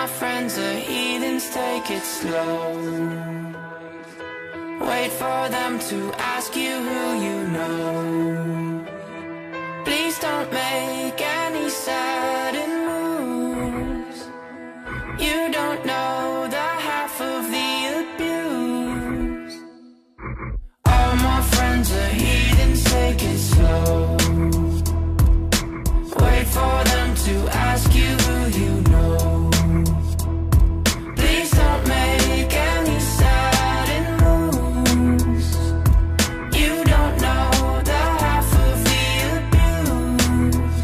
my friends are heathens, take it slow. Wait for them to ask you who you know. Please don't make any sudden moves. You don't know the half of the abuse. All my friends are heathens, take it slow. Wait for them to ask you who you know. Please don't make any sudden moves. You don't know the half of the abuse.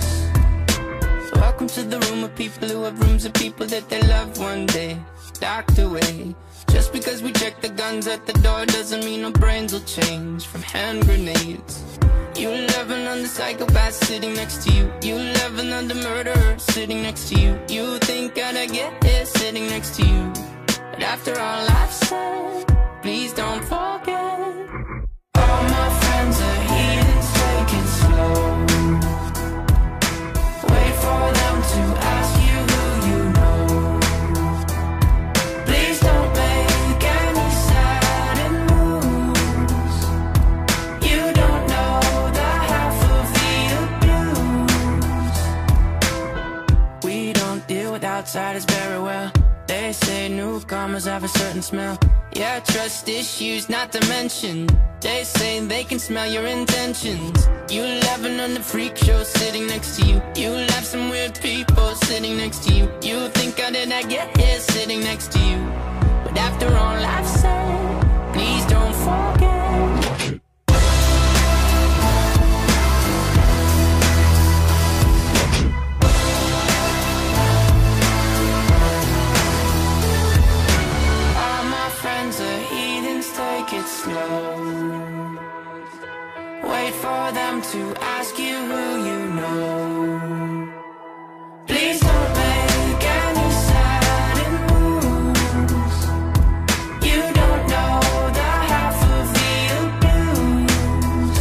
So welcome to the room of people who have rooms of people that they love one day docked away. Just because we check the guns at the door doesn't mean our brains will change from hand grenades. You loving on the psychopath sitting next to you. You loving on the murderer sitting next to you. You think I'd get here sitting next to you. But after all I've said, please don't forget. All my friends are heathens, take it slow. Wait for them to ask you who you know. Please don't make any sudden moves. You don't know the half of the abuse. We don't deal with outsiders very well. They say newcomers have a certain smell. Yeah, trust issues not to mention. They say they can smell your intentions. You laughing on the freak show sitting next to you. You laugh some weird people sitting next to you. You think how did I get here sitting next to you. But after all I've said, please don't forget. Take it slow. Wait for them to ask you who you know. Please don't make any sudden moves. You don't know the half of the abuse.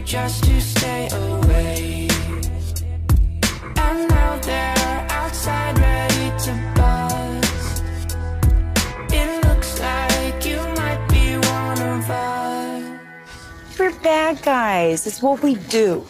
Just to stay away, and now they're outside ready to bust. It looks like you might be one of us. We're bad guys. It's what we do.